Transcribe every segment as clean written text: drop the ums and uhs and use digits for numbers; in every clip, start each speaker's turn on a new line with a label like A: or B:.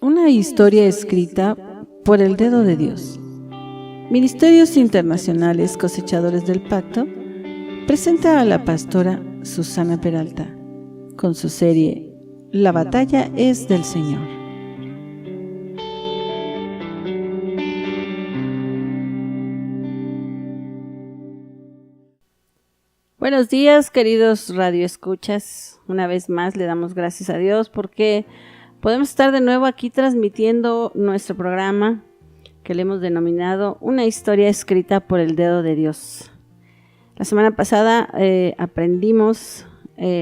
A: Una historia escrita por el dedo de Dios. Ministerios Internacionales Cosechadores del Pacto presenta a la pastora Susana Peralta con su serie La batalla es del Señor. Buenos días, queridos radioescuchas. Una vez más le damos gracias a Dios porque podemos estar de nuevo aquí transmitiendo nuestro programa que le hemos denominado Una historia escrita por el dedo de Dios. La semana pasada aprendimos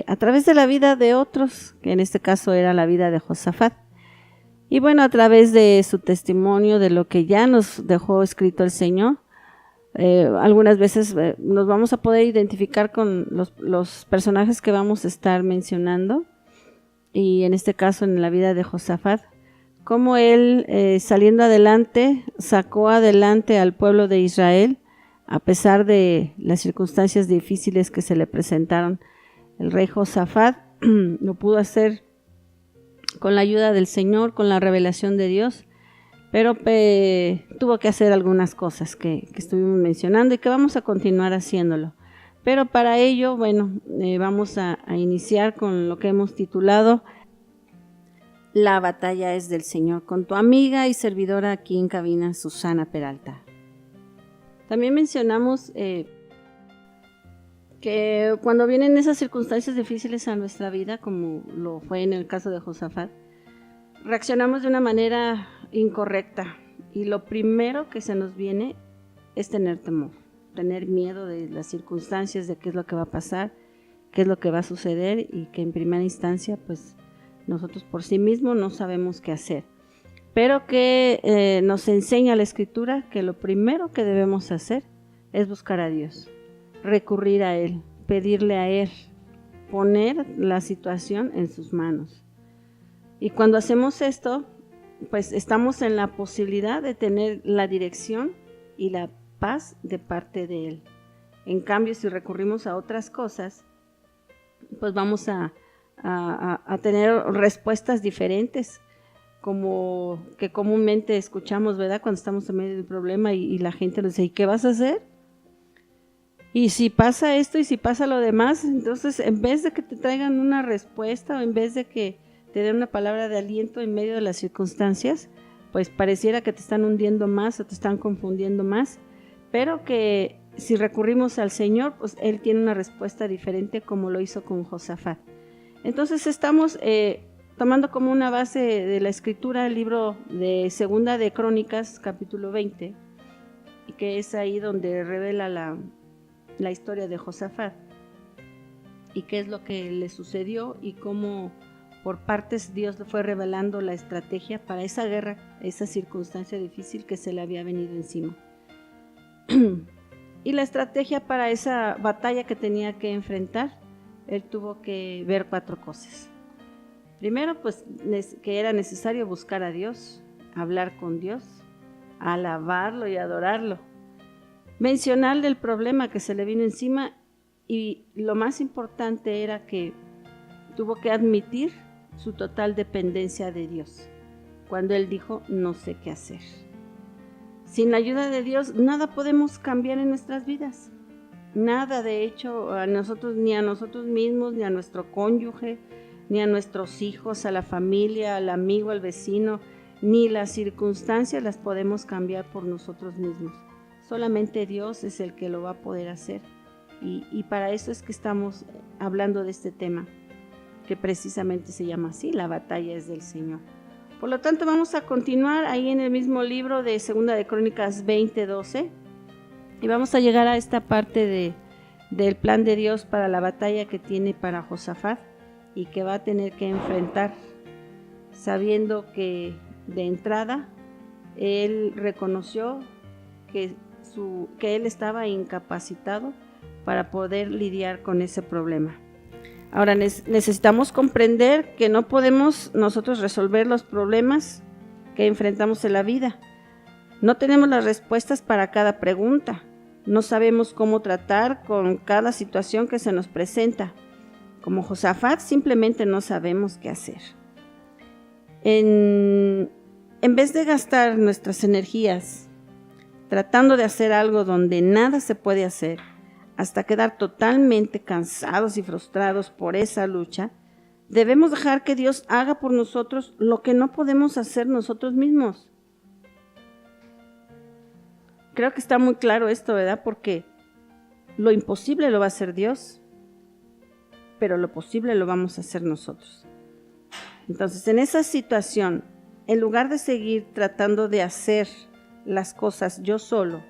A: a través de la vida de otros, que en este caso era la vida de Josafat. Y bueno, a través de su testimonio, de lo que ya nos dejó escrito el Señor, algunas veces nos vamos a poder identificar con los personajes que vamos a estar mencionando, y en este caso en la vida de Josafat, cómo él saliendo adelante, sacó adelante al pueblo de Israel, a pesar de las circunstancias difíciles que se le presentaron. El rey Josafat lo pudo hacer con la ayuda del Señor, con la revelación de Dios, pero tuvo que hacer algunas cosas que estuvimos mencionando y que vamos a continuar haciéndolo. Pero para ello, bueno, vamos a iniciar con lo que hemos titulado La batalla es del Señor, con tu amiga y servidora aquí en cabina, Susana Peralta. También mencionamos que cuando vienen esas circunstancias difíciles a nuestra vida, como lo fue en el caso de Josafat, reaccionamos de una manera incorrecta, y lo primero que se nos viene es tener temor, tener miedo de las circunstancias, de qué es lo que va a pasar, qué es lo que va a suceder, y que en primera instancia pues nosotros por sí mismos no sabemos qué hacer, pero que nos enseña la Escritura que lo primero que debemos hacer es buscar a Dios, recurrir a Él, pedirle a Él, poner la situación en sus manos. Y cuando hacemos esto, pues estamos en la posibilidad de tener la dirección y la paz de parte de Él. En cambio, si recurrimos a otras cosas, pues vamos a tener respuestas diferentes, como que comúnmente escuchamos, ¿verdad? Cuando estamos en medio de un problema y la gente nos dice, ¿y qué vas a hacer? Y si pasa esto y si pasa lo demás, entonces en vez de que te traigan una respuesta o en vez de que te den una palabra de aliento en medio de las circunstancias, pues pareciera que te están hundiendo más o te están confundiendo más, pero que si recurrimos al Señor, pues Él tiene una respuesta diferente, como lo hizo con Josafat. Entonces estamos tomando como una base de la Escritura el libro de Segunda de Crónicas, capítulo 20, y que es ahí donde revela la historia de Josafat y qué es lo que le sucedió y cómo por partes Dios le fue revelando la estrategia para esa guerra, esa circunstancia difícil que se le había venido encima. Y la estrategia para esa batalla que tenía que enfrentar, él tuvo que ver 4 cosas. Primero, pues que era necesario buscar a Dios, hablar con Dios, alabarlo y adorarlo, mencionarle el problema que se le vino encima, y lo más importante era que tuvo que admitir su total dependencia de Dios, cuando él dijo, no sé qué hacer. Sin la ayuda de Dios, nada podemos cambiar en nuestras vidas. Nada, de hecho, ni a nosotros mismos, ni a nuestro cónyuge, ni a nuestros hijos, a la familia, al amigo, al vecino, ni las circunstancias las podemos cambiar por nosotros mismos. Solamente Dios es el que lo va a poder hacer. Y para eso es que estamos hablando de este tema, que precisamente se llama así, la batalla es del Señor. Por lo tanto, vamos a continuar ahí en el mismo libro de Segunda de Crónicas 20:12, y vamos a llegar a esta parte del plan de Dios para la batalla que tiene para Josafat y que va a tener que enfrentar, sabiendo que de entrada él reconoció que él estaba incapacitado para poder lidiar con ese problema. Ahora necesitamos comprender que no podemos nosotros resolver los problemas que enfrentamos en la vida. No tenemos las respuestas para cada pregunta. No sabemos cómo tratar con cada situación que se nos presenta. Como Josafat, simplemente no sabemos qué hacer. En En vez de gastar nuestras energías tratando de hacer algo donde nada se puede hacer, hasta quedar totalmente cansados y frustrados por esa lucha, debemos dejar que Dios haga por nosotros lo que no podemos hacer nosotros mismos. Creo que está muy claro esto, ¿verdad? Porque lo imposible lo va a hacer Dios, pero lo posible lo vamos a hacer nosotros. Entonces, en esa situación, en lugar de seguir tratando de hacer las cosas yo solo,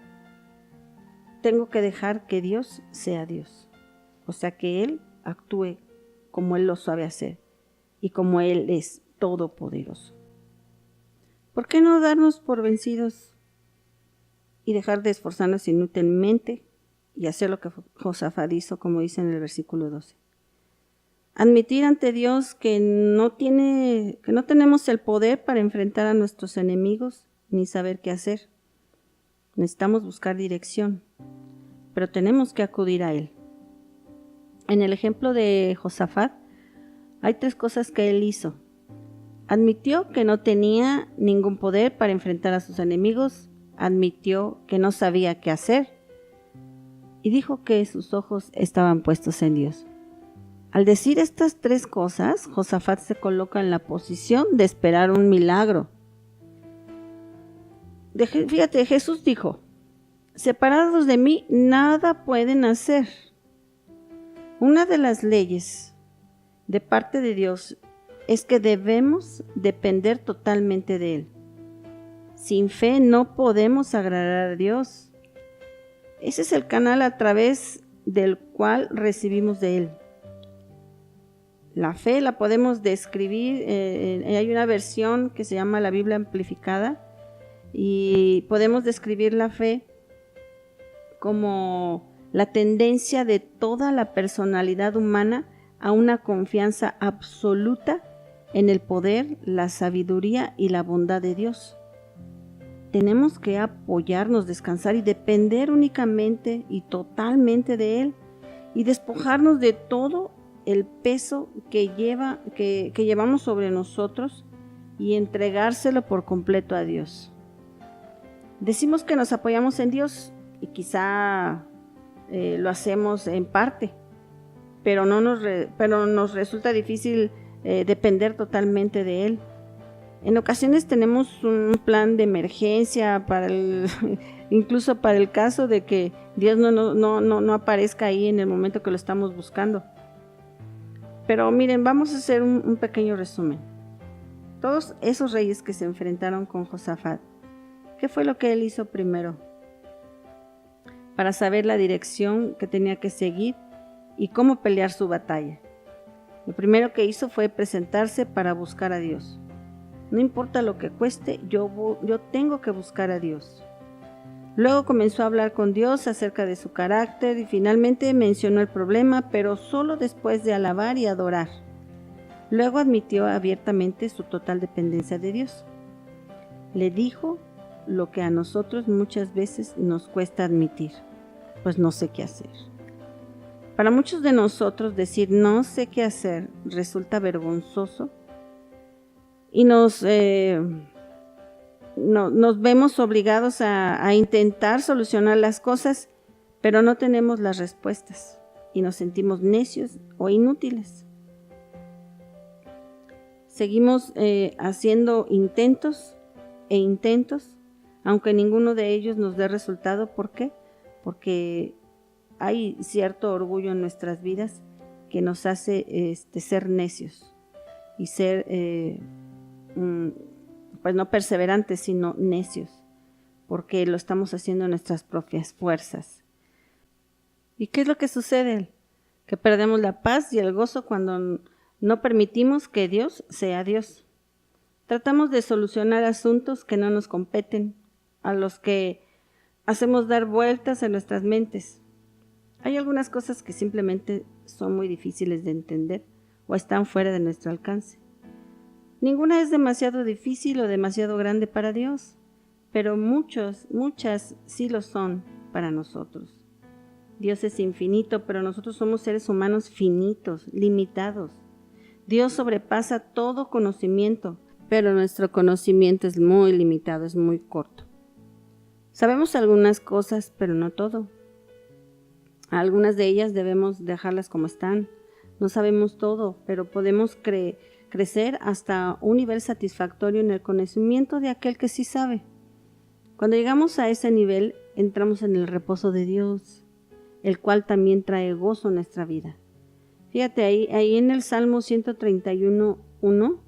A: tengo que dejar que Dios sea Dios. O sea, que Él actúe como Él lo sabe hacer y como Él es todopoderoso. ¿Por qué no darnos por vencidos y dejar de esforzarnos inútilmente y hacer lo que Josafat hizo, como dice en el versículo 12? Admitir ante Dios que no tenemos el poder para enfrentar a nuestros enemigos ni saber qué hacer. Necesitamos buscar dirección, pero tenemos que acudir a Él. En el ejemplo de Josafat, hay 3 cosas que él hizo. Admitió que no tenía ningún poder para enfrentar a sus enemigos, admitió que no sabía qué hacer y dijo que sus ojos estaban puestos en Dios. Al decir estas 3 cosas, Josafat se coloca en la posición de esperar un milagro. Fíjate, Jesús dijo: separados de mí, nada pueden hacer. Una de las leyes de parte de Dios es que debemos depender totalmente de Él. Sin fe no podemos agradar a Dios. Ese es el canal a través del cual recibimos de Él. La fe la podemos describir, hay una versión que se llama la Biblia amplificada, y podemos describir la fe como la tendencia de toda la personalidad humana a una confianza absoluta en el poder, la sabiduría y la bondad de Dios. Tenemos que apoyarnos, descansar y depender únicamente y totalmente de Él, y despojarnos de todo el peso que llevamos sobre nosotros y entregárselo por completo a Dios. Decimos que nos apoyamos en Dios y quizá lo hacemos en parte, pero nos resulta difícil depender totalmente de Él. En ocasiones tenemos un plan de emergencia incluso para el caso de que Dios no aparezca ahí en el momento que lo estamos buscando. Pero miren, vamos a hacer un pequeño resumen. Todos esos reyes que se enfrentaron con Josafat, ¿qué fue lo que él hizo primero? Para saber la dirección que tenía que seguir y cómo pelear su batalla. Lo primero que hizo fue presentarse para buscar a Dios. No importa lo que cueste, yo tengo que buscar a Dios. Luego comenzó a hablar con Dios acerca de su carácter y finalmente mencionó el problema, pero solo después de alabar y adorar. Luego admitió abiertamente su total dependencia de Dios. Le dijo lo que a nosotros muchas veces nos cuesta admitir: pues no sé qué hacer. Para muchos de nosotros decir no sé qué hacer resulta vergonzoso y nos vemos obligados a intentar solucionar las cosas, pero no tenemos las respuestas y nos sentimos necios o inútiles. Seguimos haciendo intentos, aunque ninguno de ellos nos dé resultado. ¿Por qué? Porque hay cierto orgullo en nuestras vidas que nos hace ser necios y ser pues no perseverantes, sino necios, porque lo estamos haciendo en nuestras propias fuerzas. ¿Y qué es lo que sucede? Que perdemos la paz y el gozo cuando no permitimos que Dios sea Dios. Tratamos de solucionar asuntos que no nos competen, a los que hacemos dar vueltas en nuestras mentes. Hay algunas cosas que simplemente son muy difíciles de entender o están fuera de nuestro alcance. Ninguna es demasiado difícil o demasiado grande para Dios, pero muchas sí lo son para nosotros. Dios es infinito, pero nosotros somos seres humanos finitos, limitados. Dios sobrepasa todo conocimiento, pero nuestro conocimiento es muy limitado, es muy corto. Sabemos algunas cosas, pero no todo. Algunas de ellas debemos dejarlas como están. No sabemos todo, pero podemos crecer hasta un nivel satisfactorio en el conocimiento de aquel que sí sabe. Cuando llegamos a ese nivel, entramos en el reposo de Dios, el cual también trae gozo en nuestra vida. Fíjate, ahí en el Salmo 131:1,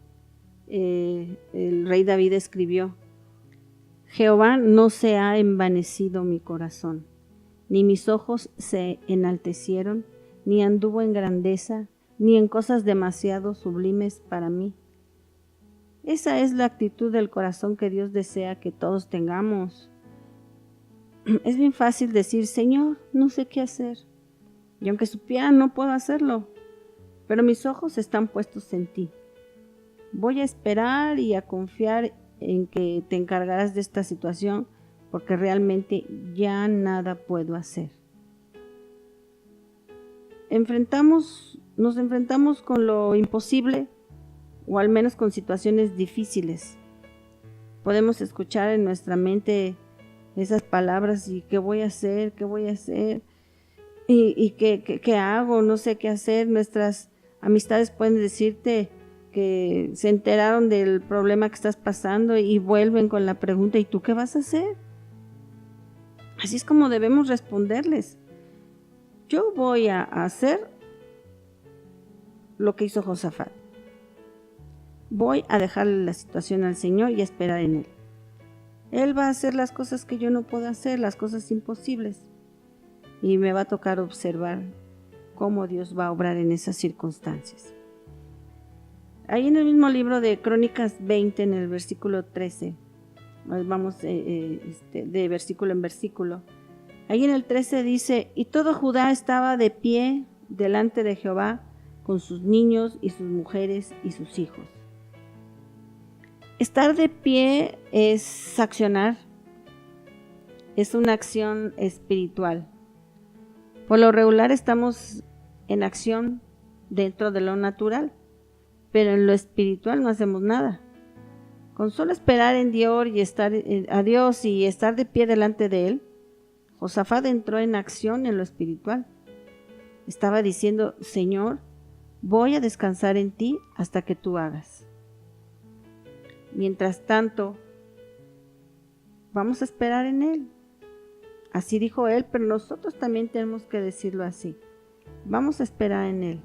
A: el rey David escribió: Jehová, no se ha envanecido mi corazón, ni mis ojos se enaltecieron, ni anduvo en grandeza, ni en cosas demasiado sublimes para mí. Esa es la actitud del corazón que Dios desea que todos tengamos. Es bien fácil decir: Señor, no sé qué hacer, y aunque supiera no puedo hacerlo, pero mis ojos están puestos en ti. Voy a esperar y a confiar en que te encargarás de esta situación, porque realmente ya nada puedo hacer. Nos enfrentamos con lo imposible, o al menos con situaciones difíciles. Podemos escuchar en nuestra mente esas palabras: ¿y qué voy a hacer? ¿Qué voy a hacer? ¿Y qué hago? No sé qué hacer. Nuestras amistades pueden decirte que se enteraron del problema que estás pasando y vuelven con la pregunta: ¿y tú qué vas a hacer? Así es como debemos responderles. Yo voy a hacer lo que hizo Josafat. Voy a dejarle la situación al Señor y a esperar en Él. Él va a hacer las cosas que yo no puedo hacer, las cosas imposibles. Y me va a tocar observar cómo Dios va a obrar en esas circunstancias. Ahí en el mismo libro de Crónicas 20, en el versículo 13, vamos de versículo en versículo. Ahí en el 13 dice: y todo Judá estaba de pie delante de Jehová, con sus niños y sus mujeres y sus hijos. Estar de pie es accionar, es una acción espiritual. Por lo regular estamos en acción dentro de lo natural, pero en lo espiritual no hacemos nada. Con solo esperar en Dios y a Dios y estar de pie delante de Él, Josafat entró en acción en lo espiritual. Estaba diciendo: Señor, voy a descansar en ti hasta que tú hagas. Mientras tanto, vamos a esperar en Él. Así dijo Él, pero nosotros también tenemos que decirlo así. Vamos a esperar en Él.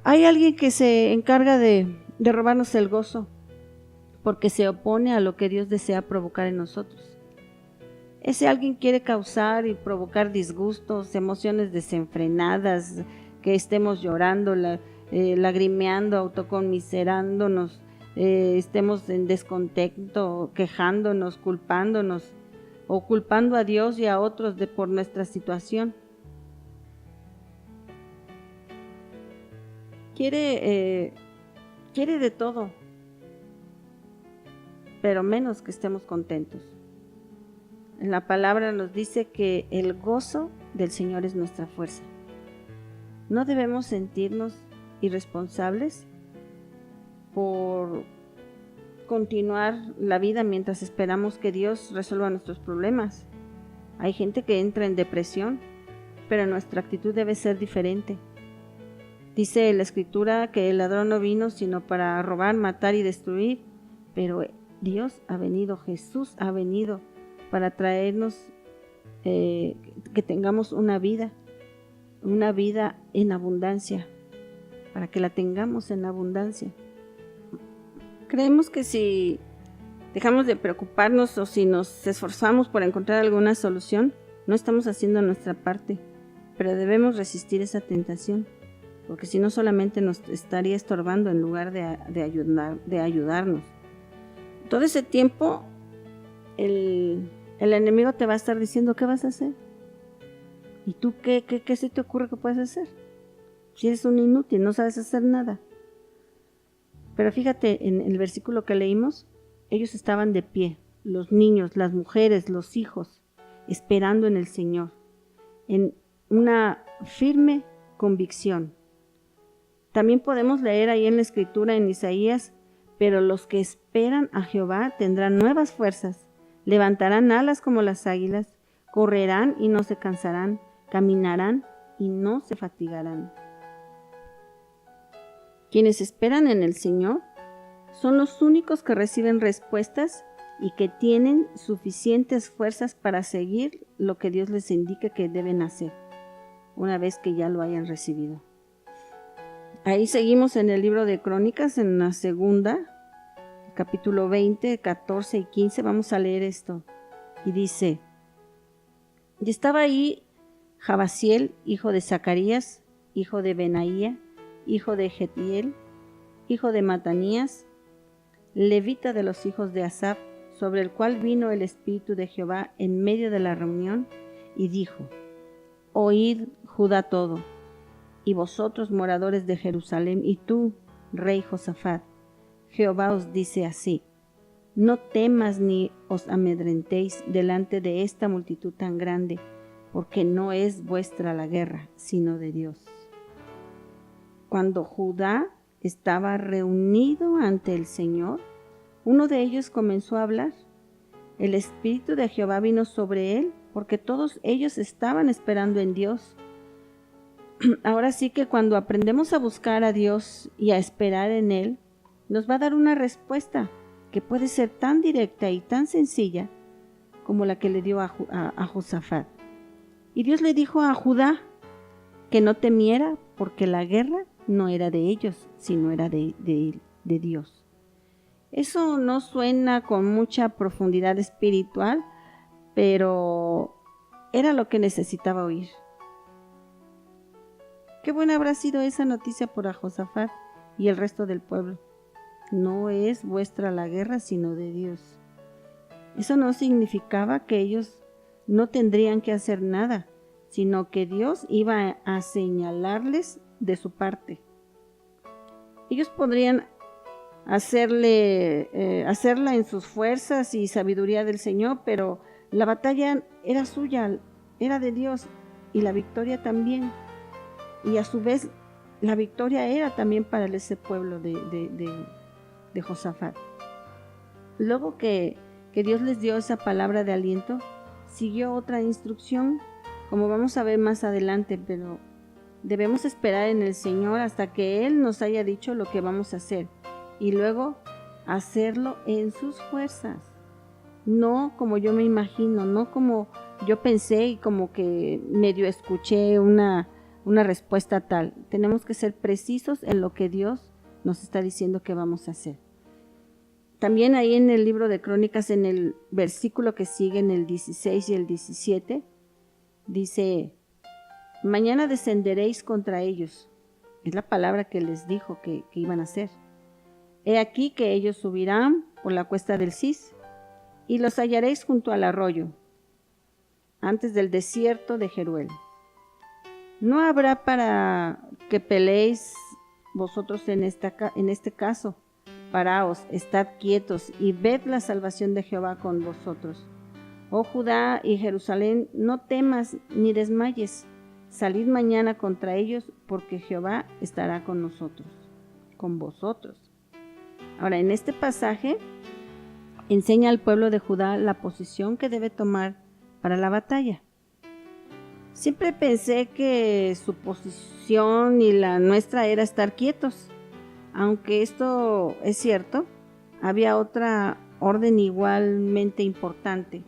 A: Hay alguien que se encarga de robarnos el gozo, porque se opone a lo que Dios desea provocar en nosotros. Ese alguien quiere causar y provocar disgustos, emociones desenfrenadas, que estemos llorando, lagrimeando, autoconmiserándonos, estemos en descontento, quejándonos, culpándonos o culpando a Dios y a otros por nuestra situación. Quiere de todo, pero menos que estemos contentos. La palabra nos dice que el gozo del Señor es nuestra fuerza. No debemos sentirnos irresponsables por continuar la vida mientras esperamos que Dios resuelva nuestros problemas. Hay gente que entra en depresión, pero nuestra actitud debe ser diferente. Dice la Escritura que el ladrón no vino sino para robar, matar y destruir, pero Dios ha venido, Jesús ha venido para traernos que tengamos una vida en abundancia, para que la tengamos en abundancia. Creemos que si dejamos de preocuparnos o si nos esforzamos por encontrar alguna solución, no estamos haciendo nuestra parte, pero debemos resistir esa tentación, porque si no solamente nos estaría estorbando en lugar de ayudarnos. Todo ese tiempo el enemigo te va a estar diciendo: ¿qué vas a hacer? ¿Y tú qué se te ocurre que puedes hacer? Si eres un inútil, no sabes hacer nada. Pero fíjate, en el versículo que leímos, ellos estaban de pie, los niños, las mujeres, los hijos, esperando en el Señor, en una firme convicción. También podemos leer ahí en la escritura en Isaías: pero los que esperan a Jehová tendrán nuevas fuerzas, levantarán alas como las águilas, correrán y no se cansarán, caminarán y no se fatigarán. Quienes esperan en el Señor son los únicos que reciben respuestas y que tienen suficientes fuerzas para seguir lo que Dios les indique que deben hacer, una vez que ya lo hayan recibido. Ahí seguimos en el libro de Crónicas, en la segunda, capítulo 20, 14 y 15, vamos a leer esto. Y dice: y estaba ahí Jabaziel, hijo de Zacarías, hijo de Benaía, hijo de Jetiel, hijo de Matanías, levita de los hijos de Asaf, sobre el cual vino el Espíritu de Jehová en medio de la reunión, y dijo: oíd, Judá todo, y vosotros moradores de Jerusalén, y tú, rey Josafat, Jehová os dice así: no temas ni os amedrentéis delante de esta multitud tan grande, porque no es vuestra la guerra, sino de Dios. Cuando Judá estaba reunido ante el Señor, uno de ellos comenzó a hablar. El Espíritu de Jehová vino sobre él, porque todos ellos estaban esperando en Dios. Ahora sí que cuando aprendemos a buscar a Dios y a esperar en Él, nos va a dar una respuesta que puede ser tan directa y tan sencilla como la que le dio a Josafat. Y Dios le dijo a Judá que no temiera, porque la guerra no era de ellos, sino era de Dios. Eso no suena con mucha profundidad espiritual, pero era lo que necesitaba oír. Qué buena habrá sido esa noticia para Josafat y el resto del pueblo. No es vuestra la guerra, sino de Dios. Eso no significaba que ellos no tendrían que hacer nada, sino que Dios iba a señalarles de su parte. Ellos podrían hacerla en sus fuerzas y sabiduría del Señor, pero la batalla era suya, era de Dios, y la victoria también. Y a su vez, la victoria era también para ese pueblo de Josafat. Luego que Dios les dio esa palabra de aliento, siguió otra instrucción, como vamos a ver más adelante, pero debemos esperar en el Señor hasta que Él nos haya dicho lo que vamos a hacer, y luego hacerlo en sus fuerzas, no como yo me imagino, no como yo pensé y como que medio escuché una respuesta tal. Tenemos que ser precisos en lo que Dios nos está diciendo que vamos a hacer. También ahí en el libro de Crónicas, en el versículo que sigue, en el 16 y el 17, dice: mañana descenderéis contra ellos. Es la palabra que les dijo que iban a hacer. He aquí que ellos subirán por la cuesta del Cis, y los hallaréis junto al arroyo, antes del desierto de Jeruel. No habrá para que peleéis vosotros en este caso. Paraos, estad quietos y ved la salvación de Jehová con vosotros. Oh Judá y Jerusalén, no temas ni desmayes. Salid mañana contra ellos, porque Jehová estará con nosotros, con vosotros. Ahora, en este pasaje enseña al pueblo de Judá la posición que debe tomar para la batalla. Siempre pensé que su posición y la nuestra era estar quietos. Aunque esto es cierto, había otra orden igualmente importante.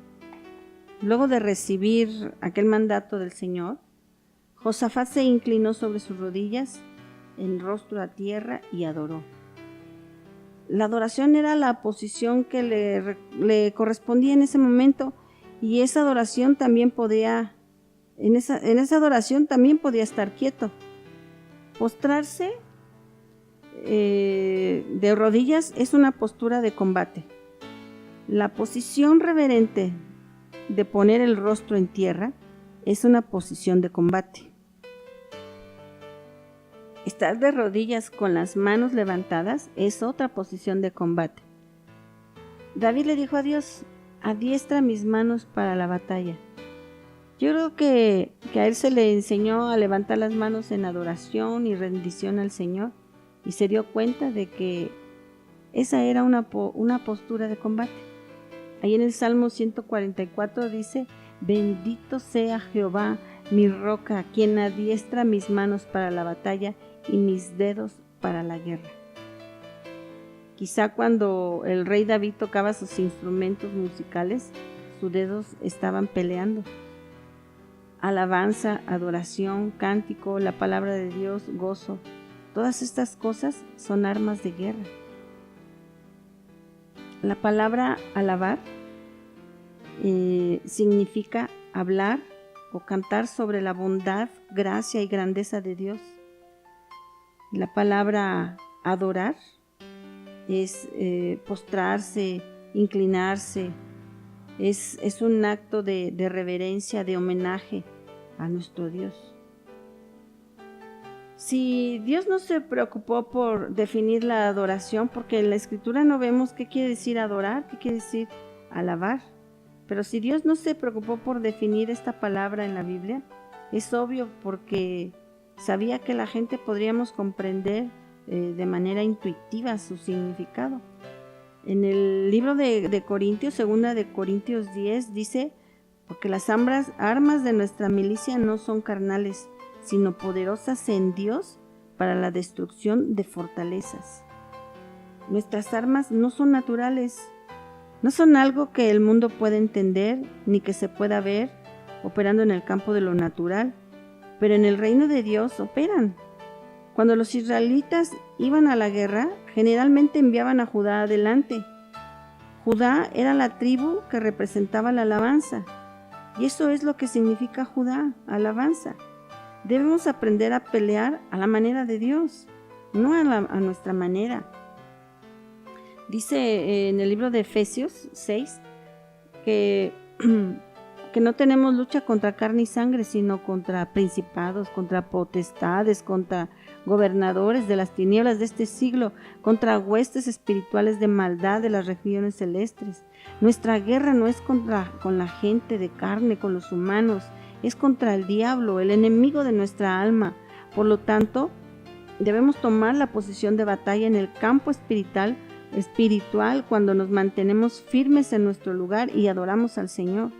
A: Luego de recibir aquel mandato del Señor, Josafat se inclinó sobre sus rodillas, en rostro a tierra, y adoró. La adoración era la posición que le correspondía en ese momento, y esa adoración también podía, en esa adoración también podía estar quieto. Postrarse de rodillas es una postura de combate. La posición reverente de poner el rostro en tierra es una posición de combate. Estar de rodillas con las manos levantadas es otra posición de combate. David le dijo a Dios: adiestra mis manos para la batalla. Yo creo que a él se le enseñó a levantar las manos en adoración y rendición al Señor, y se dio cuenta de que esa era una postura de combate. Ahí en el Salmo 144 dice: bendito sea Jehová, mi roca, quien adiestra mis manos para la batalla y mis dedos para la guerra. Quizá cuando el rey David tocaba sus instrumentos musicales, sus dedos estaban peleando. Alabanza, adoración, cántico, la palabra de Dios, gozo, todas estas cosas son armas de guerra. La palabra alabar significa hablar o cantar sobre la bondad, gracia y grandeza de Dios. La palabra adorar es postrarse, inclinarse, es un acto de reverencia, de homenaje a nuestro Dios. Si Dios no se preocupó por definir la adoración, porque en la Escritura no vemos qué quiere decir adorar, qué quiere decir alabar, pero si Dios no se preocupó por definir esta palabra en la Biblia, es obvio porque sabía que la gente podríamos comprender de manera intuitiva su significado. En el libro de Corintios, segunda de Corintios 10, dice: porque las armas de nuestra milicia no son carnales, sino poderosas en Dios para la destrucción de fortalezas. Nuestras armas no son naturales, no son algo que el mundo pueda entender, ni que se pueda ver operando en el campo de lo natural, pero en el reino de Dios operan. Cuando los israelitas iban a la guerra, generalmente enviaban a Judá adelante. Judá era la tribu que representaba la alabanza, y eso es lo que significa Judá, alabanza. Debemos aprender a pelear a la manera de Dios, no a nuestra manera. Dice en el libro de Efesios 6 que no tenemos lucha contra carne y sangre, sino contra principados, contra potestades, contra gobernadores de las tinieblas de este siglo, contra huestes espirituales de maldad de las regiones celestes. Nuestra guerra no es con la gente de carne, con los humanos, es contra el diablo, el enemigo de nuestra alma. Por lo tanto, debemos tomar la posición de batalla en el campo espiritual cuando nos mantenemos firmes en nuestro lugar y adoramos al Señor.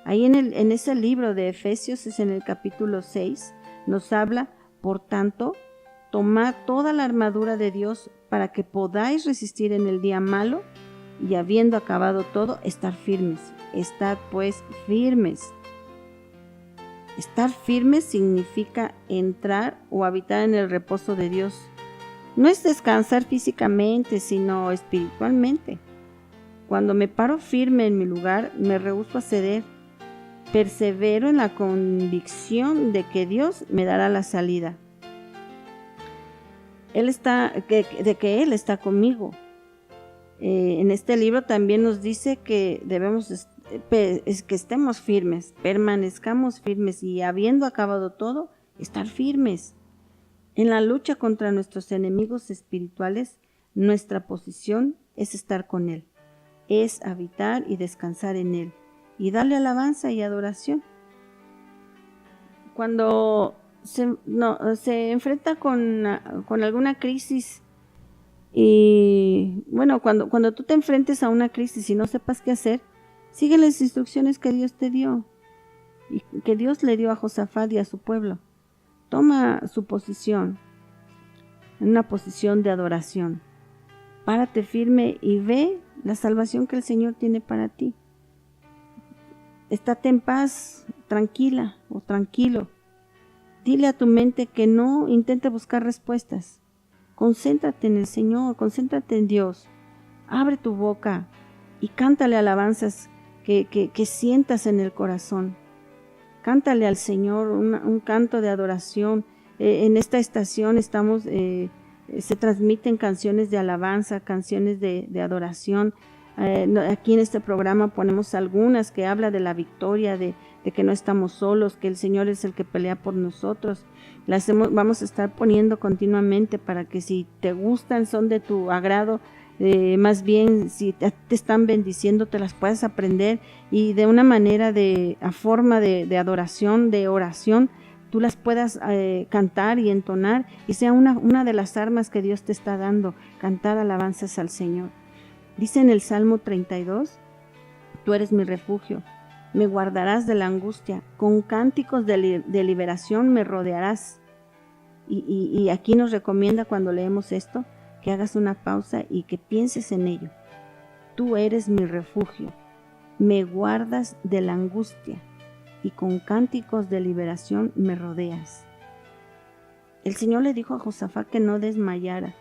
A: Ahí en ese libro de Efesios, es en el capítulo 6, nos habla: por tanto, tomad toda la armadura de Dios para que podáis resistir en el día malo, y habiendo acabado todo, estar firmes. Estad pues firmes. Estar firmes significa entrar o habitar en el reposo de Dios. No es descansar físicamente, sino espiritualmente. Cuando me paro firme en mi lugar, me rehúso a ceder. Persevero en la convicción de que Dios me dará la salida. De que Él está conmigo. En este libro también nos dice que debemos que estemos firmes, permanezcamos firmes, y habiendo acabado todo, estar firmes. En la lucha contra nuestros enemigos espirituales, nuestra posición es estar con Él, es habitar y descansar en Él, y darle alabanza y adoración. Cuando se enfrenta con alguna crisis, y bueno, cuando tú te enfrentes a una crisis y no sepas qué hacer, sigue las instrucciones que Dios te dio y que Dios le dio a Josafat y a su pueblo. Toma su posición, en una posición de adoración. Párate firme y ve la salvación que el Señor tiene para ti. Estate en paz, tranquila o tranquilo. Dile a tu mente que no intente buscar respuestas. Concéntrate en el Señor, concéntrate en Dios. Abre tu boca y cántale alabanzas que sientas en el corazón. Cántale al Señor un canto de adoración. En esta estación se transmiten canciones de alabanza, canciones de adoración. Aquí en este programa ponemos algunas que habla de la victoria, de que no estamos solos, que el Señor es el que pelea por nosotros. Vamos a estar poniendo continuamente para que, si te gustan, son de tu agrado, más bien si te están bendiciendo te las puedes aprender y de una manera a forma de adoración, de oración, tú las puedas cantar y entonar y sea una de las armas que Dios te está dando, cantar alabanzas al Señor. Dice en el Salmo 32, tú eres mi refugio, me guardarás de la angustia, con cánticos de liberación me rodearás. Y aquí nos recomienda cuando leemos esto, que hagas una pausa y que pienses en ello. Tú eres mi refugio, me guardas de la angustia y con cánticos de liberación me rodeas. El Señor le dijo a Josafat que no desmayara.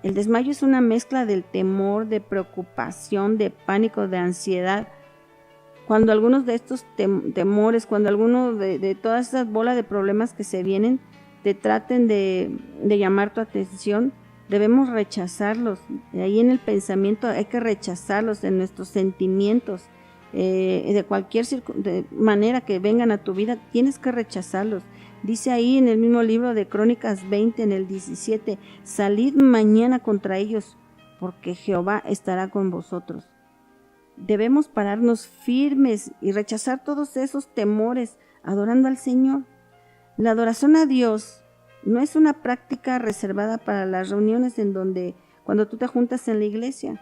A: El desmayo es una mezcla del temor, de preocupación, de pánico, de ansiedad. Cuando algunos de estos temores, cuando alguno de todas esas bolas de problemas que se vienen, te traten de llamar tu atención, debemos rechazarlos. Ahí en el pensamiento hay que rechazarlos, en nuestros sentimientos, de cualquier manera que vengan a tu vida, tienes que rechazarlos. Dice ahí en el mismo libro de Crónicas 20, en el 17, salid mañana contra ellos, porque Jehová estará con vosotros. Debemos pararnos firmes y rechazar todos esos temores, adorando al Señor. La adoración a Dios no es una práctica reservada para las reuniones cuando tú te juntas en la iglesia.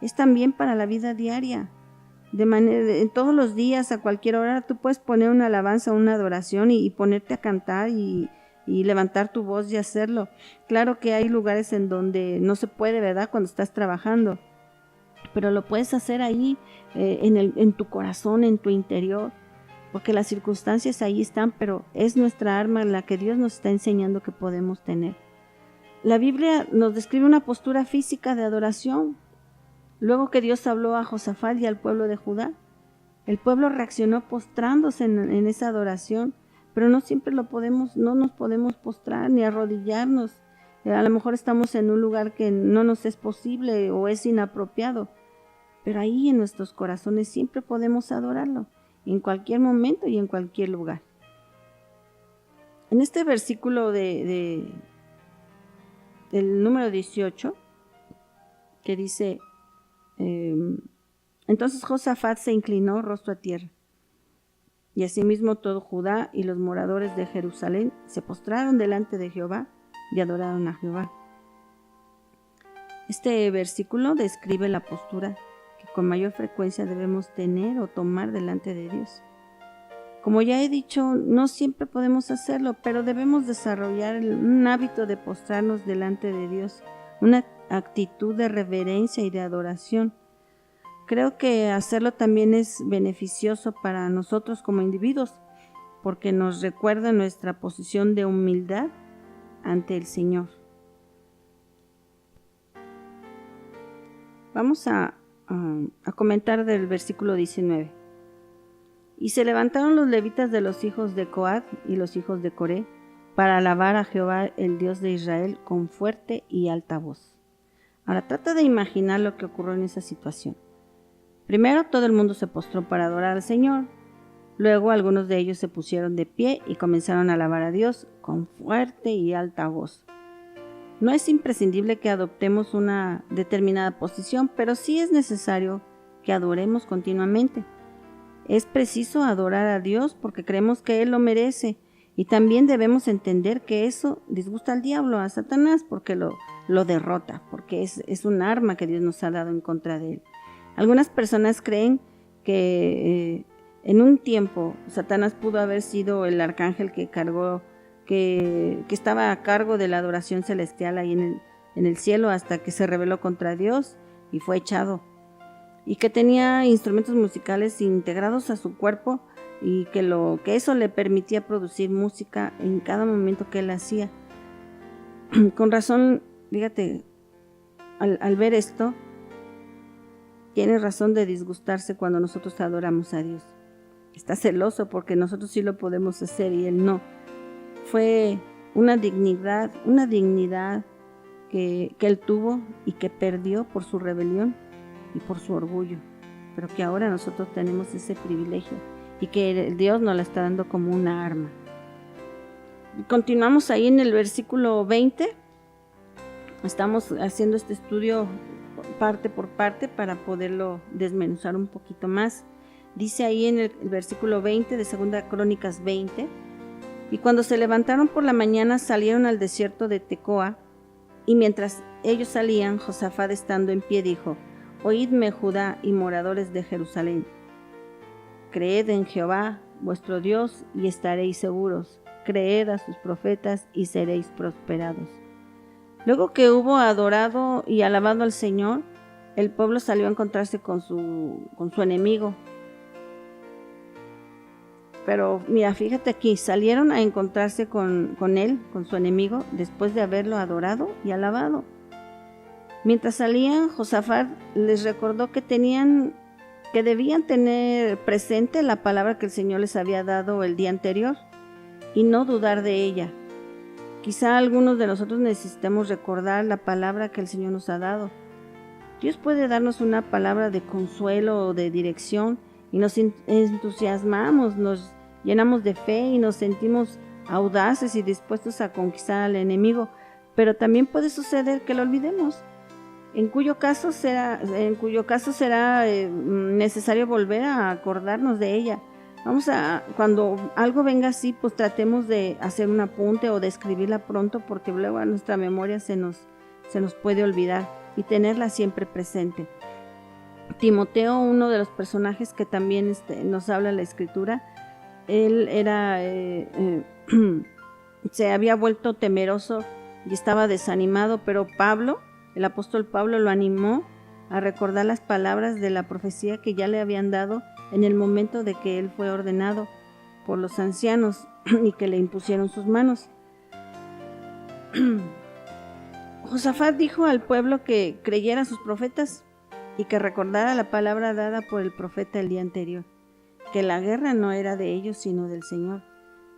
A: Es también para la vida diaria. En todos los días, a cualquier hora, tú puedes poner una alabanza, una adoración y ponerte a cantar y levantar tu voz y hacerlo. Claro que hay lugares en donde no se puede, ¿verdad? Cuando estás trabajando. Pero lo puedes hacer ahí, en tu corazón, en tu interior. Porque las circunstancias ahí están, pero es nuestra arma la que Dios nos está enseñando que podemos tener. La Biblia nos describe una postura física de adoración. Luego que Dios habló a Josafat y al pueblo de Judá, el pueblo reaccionó postrándose en esa adoración, pero no siempre no nos podemos postrar ni arrodillarnos. A lo mejor estamos en un lugar que no nos es posible o es inapropiado, pero ahí en nuestros corazones siempre podemos adorarlo, en cualquier momento y en cualquier lugar. En este versículo del número 18, que dice, entonces Josafat se inclinó rostro a tierra, y asimismo todo Judá y los moradores de Jerusalén se postraron delante de Jehová y adoraron a Jehová. Este versículo describe la postura que con mayor frecuencia debemos tener o tomar delante de Dios. Como ya he dicho, no siempre podemos hacerlo, pero debemos desarrollar un hábito de postrarnos delante de Dios, una actitud de reverencia y de adoración. Creo que hacerlo también es beneficioso para nosotros como individuos, porque nos recuerda nuestra posición de humildad ante el Señor. Vamos a comentar del versículo 19. Y se levantaron los levitas de los hijos de Coat y los hijos de Coré para alabar a Jehová, el Dios de Israel, con fuerte y alta voz. Ahora trata de imaginar lo que ocurrió en esa situación. Primero todo el mundo se postró para adorar al Señor. Luego algunos de ellos se pusieron de pie y comenzaron a alabar a Dios con fuerte y alta voz. No es imprescindible que adoptemos una determinada posición, pero sí es necesario que adoremos continuamente. Es preciso adorar a Dios porque creemos que Él lo merece, y también debemos entender que eso disgusta al diablo, a Satanás, porque lo derrota, porque es un arma que Dios nos ha dado en contra de Él. Algunas personas creen que en un tiempo Satanás pudo haber sido el arcángel que estaba a cargo de la adoración celestial ahí en el cielo, hasta que se rebeló contra Dios y fue echado, y que tenía instrumentos musicales integrados a su cuerpo y que eso le permitía producir música en cada momento que él hacía. Con razón, fíjate, al ver esto, tiene razón de disgustarse cuando nosotros adoramos a Dios. Está celoso porque nosotros sí lo podemos hacer y él no. Fue una dignidad que él tuvo y que perdió por su rebelión y por su orgullo, pero que ahora nosotros tenemos ese privilegio y que Dios nos la está dando como una arma. Continuamos ahí en el versículo 20 Estamos haciendo este estudio parte por parte para poderlo desmenuzar un poquito más. Dice ahí en el versículo 20 de 2 Crónicas 20: y cuando se levantaron por la mañana salieron al desierto de Tecoa, y mientras ellos salían, Josafat estando en pie dijo: oídme, Judá y moradores de Jerusalén, creed en Jehová vuestro Dios y estaréis seguros, creed a sus profetas y seréis prosperados. Luego que hubo adorado y alabado al Señor, el pueblo salió a encontrarse con su enemigo. Pero mira, fíjate aquí, salieron a encontrarse con él, con su enemigo, después de haberlo adorado y alabado. Mientras salían, Josafat les recordó que debían tener presente la palabra que el Señor les había dado el día anterior y no dudar de ella. Quizá algunos de nosotros necesitemos recordar la palabra que el Señor nos ha dado. Dios puede darnos una palabra de consuelo o de dirección y nos entusiasmamos, nos llenamos de fe y nos sentimos audaces y dispuestos a conquistar al enemigo, pero también puede suceder que lo olvidemos, en cuyo caso será necesario volver a acordarnos de ella. Cuando algo venga así, pues tratemos de hacer un apunte o de escribirla pronto, porque luego a nuestra memoria se nos puede olvidar, y tenerla siempre presente. Timoteo, uno de los personajes que también nos habla la Escritura, él se había vuelto temeroso y estaba desanimado, pero el apóstol Pablo lo animó a recordar las palabras de la profecía que ya le habían dado en el momento de que él fue ordenado por los ancianos y que le impusieron sus manos. Josafat dijo al pueblo que creyera a sus profetas y que recordara la palabra dada por el profeta el día anterior, que la guerra no era de ellos sino del Señor.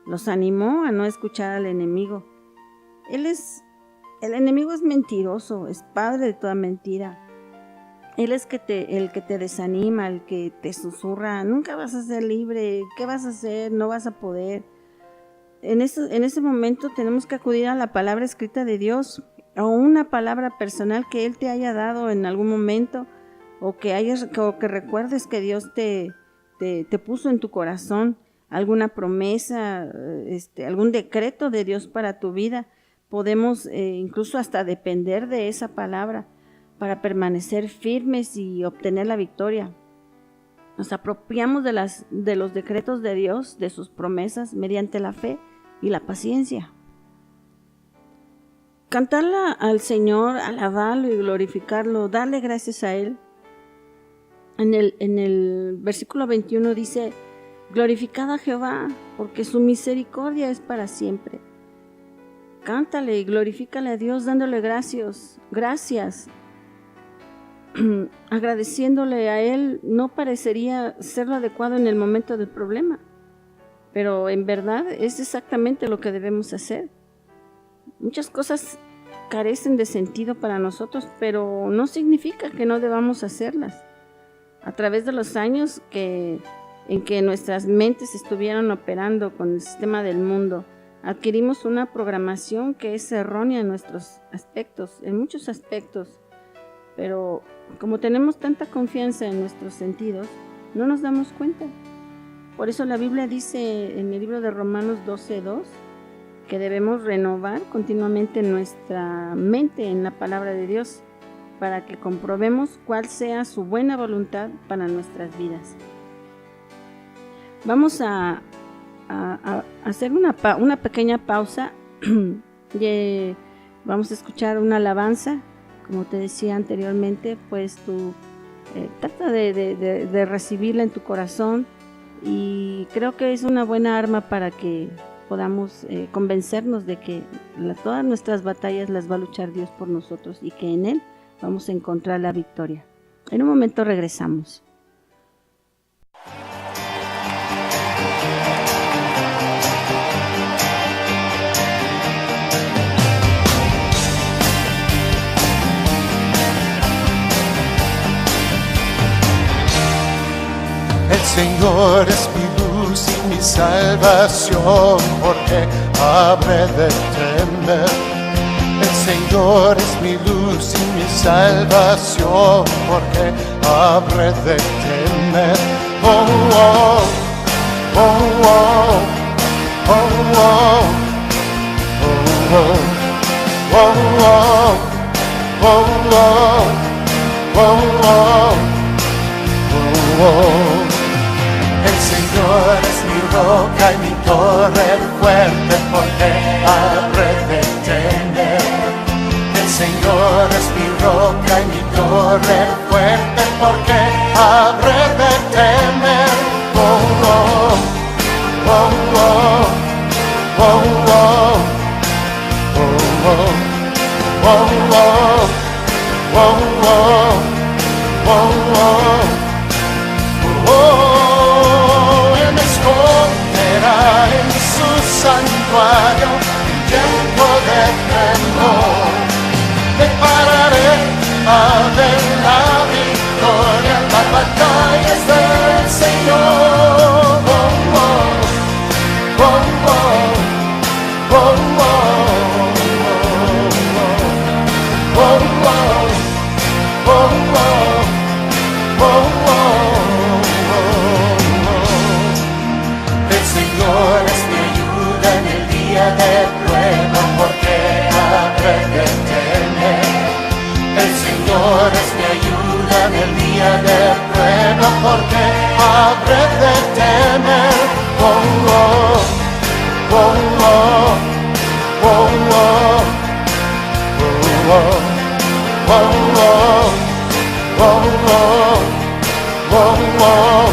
A: Los animó a no escuchar al enemigo. El enemigo es mentiroso, es padre de toda mentira. Él es el que te desanima, el que te susurra: nunca vas a ser libre, ¿qué vas a hacer? No vas a poder. En ese momento tenemos que acudir a la palabra escrita de Dios, o una palabra personal que Él te haya dado en algún momento, o que recuerdes que Dios te puso en tu corazón, alguna promesa, algún decreto de Dios para tu vida. Podemos incluso hasta depender de esa palabra para permanecer firmes y obtener la victoria. Nos apropiamos de los decretos de Dios, de sus promesas, mediante la fe y la paciencia. Cantarla al Señor, alabarlo y glorificarlo, darle gracias a Él. En el versículo 21 dice: glorificad a Jehová, porque su misericordia es para siempre. Cántale y glorifícale a Dios dándole gracias. Agradeciéndole a Él no parecería ser lo adecuado en el momento del problema, pero en verdad es exactamente lo que debemos hacer. Muchas cosas carecen de sentido para nosotros, pero no significa que no debamos hacerlas. A través de los años en que nuestras mentes estuvieron operando con el sistema del mundo, adquirimos una programación que es errónea en muchos aspectos, pero como tenemos tanta confianza en nuestros sentidos, no nos damos cuenta. Por eso la Biblia dice en el libro de Romanos 12:2 que debemos renovar continuamente nuestra mente en la palabra de Dios para que comprobemos cuál sea su buena voluntad para nuestras vidas. Vamos a hacer una pequeña pausa. Vamos a escuchar una alabanza. Como te decía anteriormente, pues tú trata de recibirla en tu corazón, y creo que es una buena arma para que podamos convencernos de que todas nuestras batallas las va a luchar Dios por nosotros y que en Él vamos a encontrar la victoria. En un momento regresamos.
B: El Señor es mi luz y mi salvación, porque habré de temer. El Señor es mi luz y mi salvación, porque habré de temer. Oh, oh, oh, oh, oh, oh, oh, oh, oh, oh, oh, oh, oh, oh. El Señor es mi roca y mi torre fuerte, porque habré de temer. El Señor es mi roca y mi torre fuerte, porque habré de temer. Oh, oh, oh, oh, oh, oh, oh, oh, oh, oh, oh, oh, oh, Él me esconderá en su santuario en tiempo de temor. Me pararé a ver la victoria, las batallas del Señor. Oh, oh, oh, oh, oh, oh, oh, oh, oh, oh, oh, El Señor es mi ayuda en el día de prueba, porque habré de temer. El Señor es mi ayuda en el día de prueba, porque habré de temer. Oh, oh, oh, oh, oh, oh, oh, oh, oh, oh, oh, oh,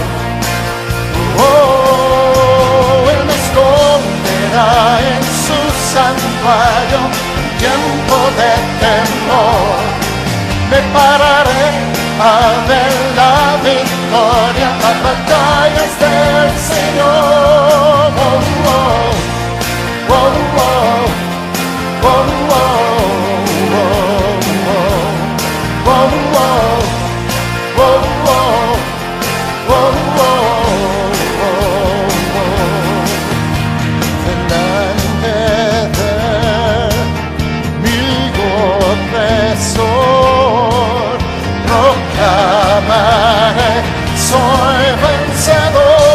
B: oh, Él me esconderá en su santuario en tiempo de temor. Me pararé a ver la victoria, las batallas del Señor. Oh, oh, oh, oh, oh, oh, oh, oh, oh, oh, oh. Oh, oh, oh, oh. Delante de mi confesor proclamaré, soy vencedor.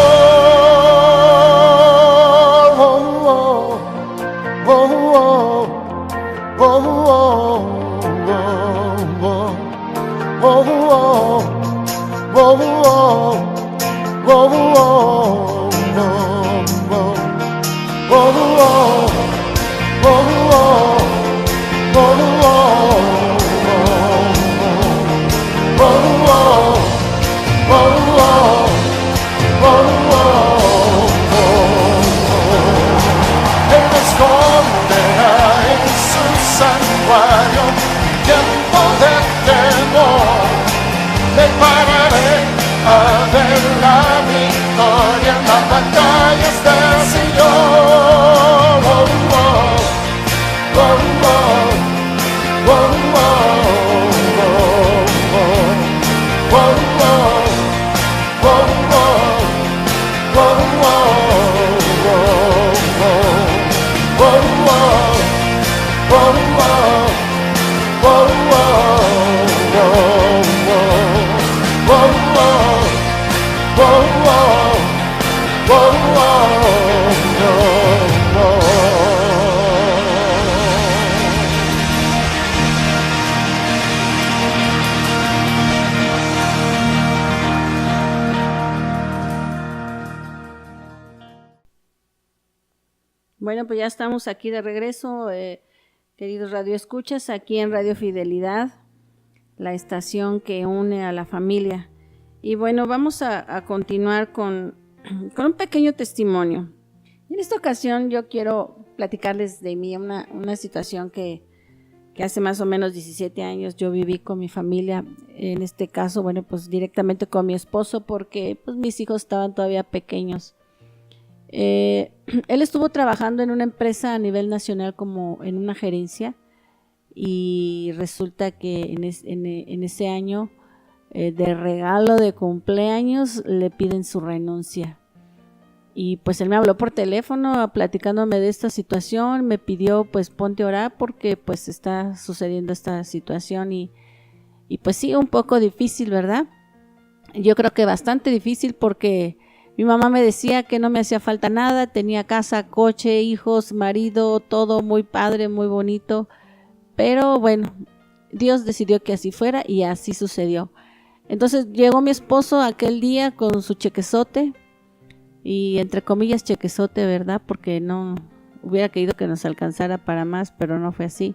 B: Oh, oh, oh, oh, oh, oh, oh, oh, oh. Whoa, whoa, whoa, whoa, whoa, whoa, whoa, Él me esconderá en su santuario en tiempo de temor. Me pararé a ver la victoria en las batallas del Señor. Oh, oh, oh, oh, oh, oh, oh, oh, oh,
A: Bueno, pues ya estamos aquí de regreso, queridos radioescuchas, aquí en Radio Fidelidad, la estación que une a la familia. Y bueno, vamos a continuar con un pequeño testimonio. En esta ocasión yo quiero platicarles de mí una situación que hace más o menos 17 años yo viví con mi familia. En este caso, bueno, pues directamente con mi esposo, porque pues mis hijos estaban todavía pequeños. Él estuvo trabajando en una empresa a nivel nacional como en una gerencia, y resulta que en ese año de regalo de cumpleaños le piden su renuncia. Y pues él me habló por teléfono platicándome de esta situación, me pidió pues ponte a orar porque pues está sucediendo esta situación y pues sí, un poco difícil, ¿verdad? Yo creo que bastante difícil porque mi mamá me decía que no me hacía falta nada, tenía casa, coche, hijos, marido, todo muy padre, muy bonito, pero bueno, Dios decidió que así fuera y así sucedió. Entonces llegó mi esposo aquel día con su chequezote, y entre comillas chequezote, ¿verdad? Porque no hubiera querido que nos alcanzara para más, pero no fue así.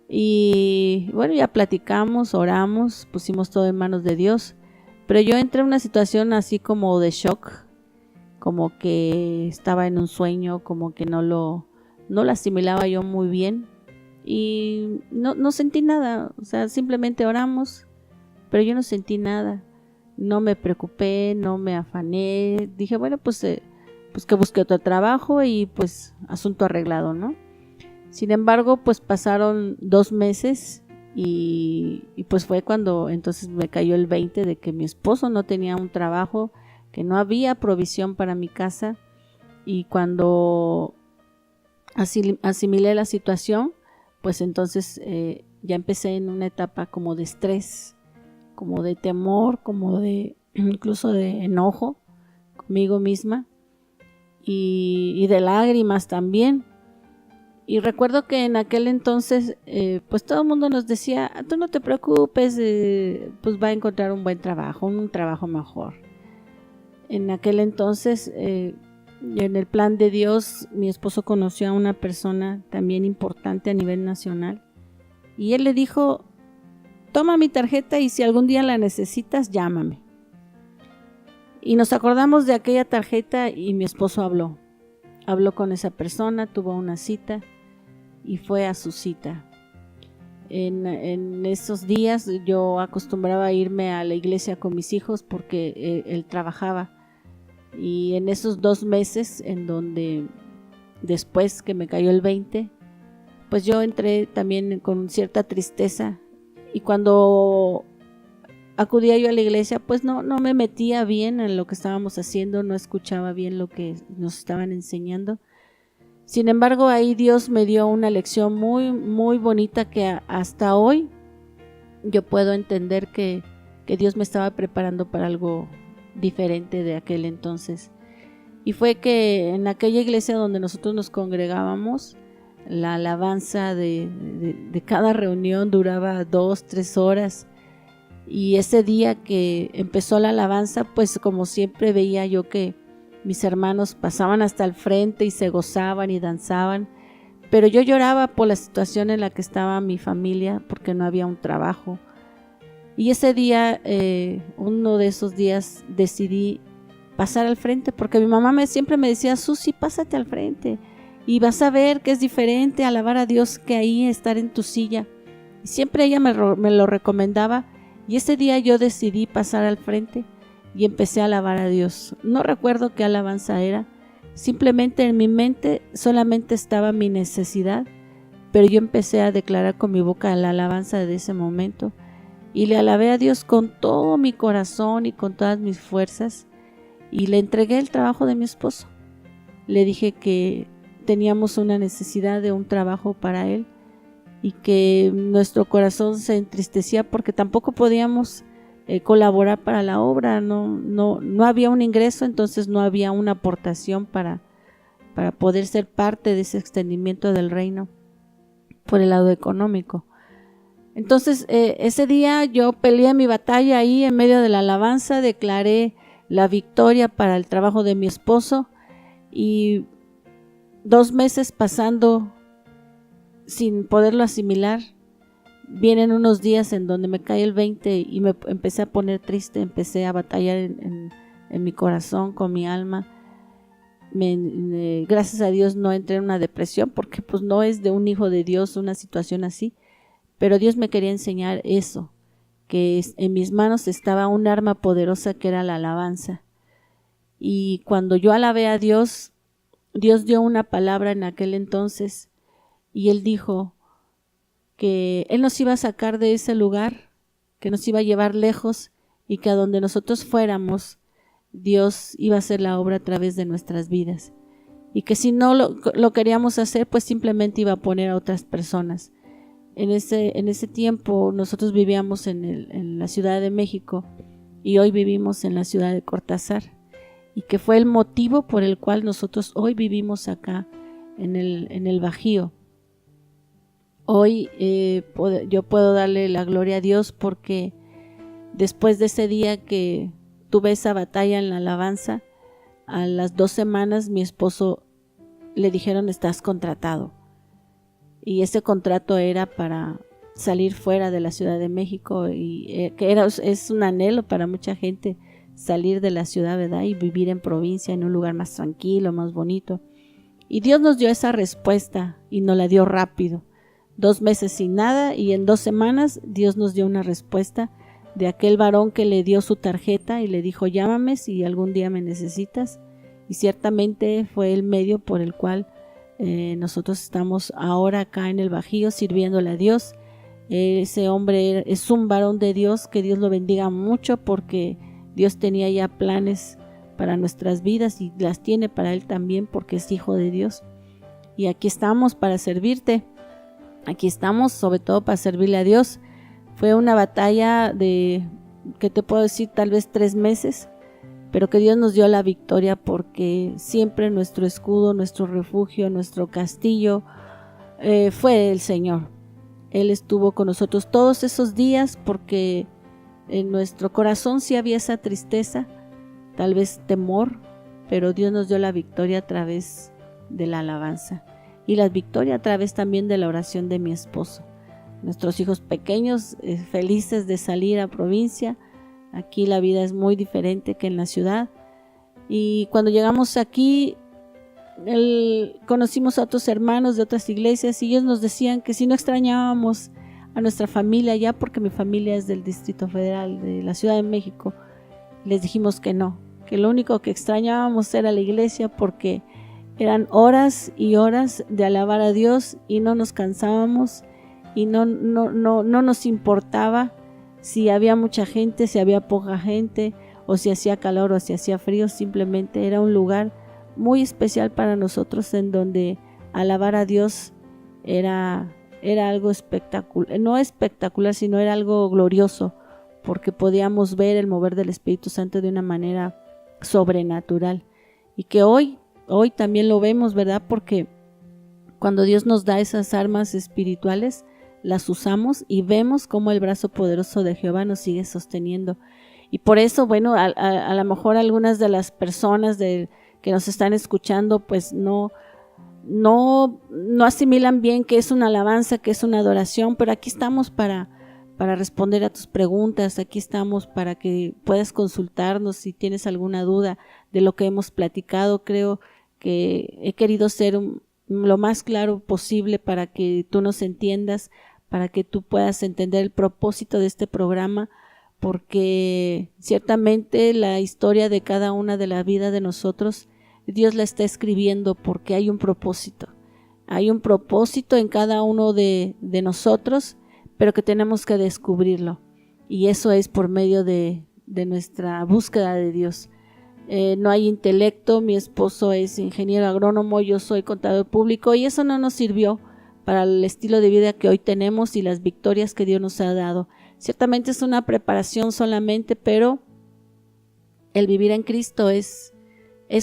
A: Y bueno, ya platicamos, oramos, pusimos todo en manos de Dios, pero yo entré en una situación así como de shock, como que estaba en un sueño, como que no lo asimilaba yo muy bien y no sentí nada, o sea, simplemente oramos, pero yo no sentí nada. No me preocupé, no me afané, dije, bueno, pues que busque otro trabajo y pues asunto arreglado, ¿no? Sin embargo, pues pasaron 2 meses y pues fue cuando entonces me cayó el 20 de que mi esposo no tenía un trabajo, que no había provisión para mi casa, y cuando asimilé la situación, pues entonces ya empecé en una etapa como de estrés, como de temor, como de incluso de enojo conmigo misma y de lágrimas también. Y recuerdo que en aquel entonces pues todo el mundo nos decía, tú no te preocupes, pues va a encontrar un buen trabajo, un trabajo mejor. En aquel entonces en el plan de Dios mi esposo conoció a una persona también importante a nivel nacional y él le dijo, toma mi tarjeta y si algún día la necesitas, llámame. Y nos acordamos de aquella tarjeta y mi esposo habló con esa persona, tuvo una cita y fue a su cita. En esos días yo acostumbraba a irme a la iglesia con mis hijos porque él trabajaba, y en esos 2 meses en donde después que me cayó el 20, pues yo entré también con cierta tristeza. Y cuando acudía yo a la iglesia, pues no me metía bien en lo que estábamos haciendo, no escuchaba bien lo que nos estaban enseñando. Sin embargo, ahí Dios me dio una lección muy, muy bonita que hasta hoy yo puedo entender que Dios me estaba preparando para algo diferente de aquel entonces. Y fue que en aquella iglesia donde nosotros nos congregábamos, la alabanza de cada reunión duraba 2-3 horas, y ese día que empezó la alabanza, pues como siempre veía yo que mis hermanos pasaban hasta el frente y se gozaban y danzaban, pero yo lloraba por la situación en la que estaba mi familia porque no había un trabajo. Y ese día, uno de esos días, decidí pasar al frente porque mi mamá siempre me decía, Susi, pásate al frente y vas a ver que es diferente alabar a Dios que ahí estar en tu silla. Y siempre ella me lo recomendaba, y ese día yo decidí pasar al frente y empecé a alabar a Dios. No recuerdo qué alabanza era, simplemente en mi mente solamente estaba mi necesidad, pero yo empecé a declarar con mi boca la alabanza de ese momento y le alabé a Dios con todo mi corazón y con todas mis fuerzas, y le entregué el trabajo de mi esposo. Le dije que teníamos una necesidad de un trabajo para él y que nuestro corazón se entristecía porque tampoco podíamos colaborar para la obra, no había un ingreso, entonces no había una aportación para poder ser parte de ese extendimiento del reino por el lado económico. Entonces ese día yo peleé mi batalla ahí en medio de la alabanza, declaré la victoria para el trabajo de mi esposo, y 2 meses pasando sin poderlo asimilar, vienen unos días en donde me cae el 20 y me empecé a poner triste, empecé a batallar en mi corazón, con mi alma. Gracias a Dios no entré en una depresión porque pues no es de un hijo de Dios una situación así, pero Dios me quería enseñar eso, que en mis manos estaba un arma poderosa que era la alabanza. Y cuando yo alabé a Dios, Dios dio una palabra en aquel entonces y Él dijo que Él nos iba a sacar de ese lugar, que nos iba a llevar lejos y que a donde nosotros fuéramos Dios iba a hacer la obra a través de nuestras vidas, y que si no lo queríamos hacer, pues simplemente iba a poner a otras personas. En ese tiempo nosotros vivíamos en la Ciudad de México y hoy vivimos en la ciudad de Cortázar, y que fue el motivo por el cual nosotros hoy vivimos acá en el Bajío. Hoy yo puedo darle la gloria a Dios porque después de ese día que tuve esa batalla en la alabanza, a las 2 semanas mi esposo le dijeron: estás contratado. Y ese contrato era para salir fuera de la Ciudad de México, y que es un anhelo para mucha gente salir de la ciudad, ¿verdad? Y vivir en provincia, en un lugar más tranquilo, más bonito. Y Dios nos dio esa respuesta y nos la dio rápido. 2 meses sin nada, y en 2 semanas Dios nos dio una respuesta de aquel varón que le dio su tarjeta y le dijo: llámame si algún día me necesitas. Y ciertamente fue el medio por el cual nosotros estamos ahora acá en el Bajío sirviéndole a Dios. Ese hombre es un varón de Dios, que Dios lo bendiga mucho, porque Dios tenía ya planes para nuestras vidas y las tiene para él también, porque es hijo de Dios. Y aquí estamos para servirte, aquí estamos sobre todo para servirle a Dios. Fue una batalla de, ¿qué te puedo decir? Tal vez 3 meses, pero que Dios nos dio la victoria, porque siempre nuestro escudo, nuestro refugio, nuestro castillo fue el Señor. Él estuvo con nosotros todos esos días, porque en nuestro corazón sí había esa tristeza, tal vez temor, pero Dios nos dio la victoria a través de la alabanza, y la victoria a través también de la oración de mi esposo. Nuestros hijos pequeños felices de salir a provincia. Aquí la vida es muy diferente que en la ciudad, y cuando llegamos aquí conocimos a otros hermanos de otras iglesias, y ellos nos decían que si no extrañábamos a nuestra familia ya, porque mi familia es del Distrito Federal, de la Ciudad de México. Les dijimos que no, que lo único que extrañábamos era la iglesia, porque eran horas y horas de alabar a Dios y no nos cansábamos, y no nos importaba si había mucha gente, si había poca gente, o si hacía calor o si hacía frío. Simplemente era un lugar muy especial para nosotros, en donde alabar a Dios era algo espectacular, no espectacular, sino era algo glorioso, porque podíamos ver el mover del Espíritu Santo de una manera sobrenatural, y que hoy también lo vemos, ¿verdad? Porque cuando Dios nos da esas armas espirituales, las usamos y vemos cómo el brazo poderoso de Jehová nos sigue sosteniendo. Y por eso, bueno, a lo mejor algunas de las personas que nos están escuchando, pues no asimilan bien qué es una alabanza, qué es una adoración, pero aquí estamos para responder a tus preguntas. Aquí estamos para que puedas consultarnos si tienes alguna duda de lo que hemos platicado. Creo que he querido ser lo más claro posible para que tú nos entiendas, para que tú puedas entender el propósito de este programa, porque ciertamente la historia de cada una de la vida de nosotros, Dios la está escribiendo, porque hay un propósito. Hay un propósito en cada uno de nosotros, pero que tenemos que descubrirlo, y eso es por medio de nuestra búsqueda de Dios. No hay intelecto. Mi esposo es ingeniero agrónomo, yo soy contador público, y eso no nos sirvió para el estilo de vida que hoy tenemos y las victorias que Dios nos ha dado. Ciertamente es una preparación solamente, pero el vivir en Cristo es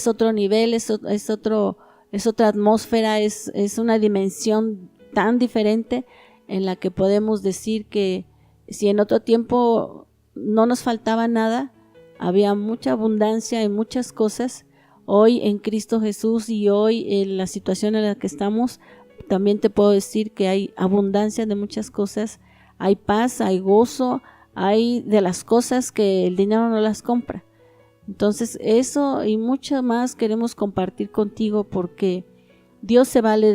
A: otro nivel, es otra atmósfera, es una dimensión tan diferente, en la que podemos decir que si en otro tiempo no nos faltaba nada, había mucha abundancia en muchas cosas, hoy en Cristo Jesús y hoy en la situación en la que estamos, también te puedo decir que hay abundancia de muchas cosas. Hay paz, hay gozo, hay de las cosas que el dinero no las compra. Entonces eso y mucho más queremos compartir contigo, porque Dios se vale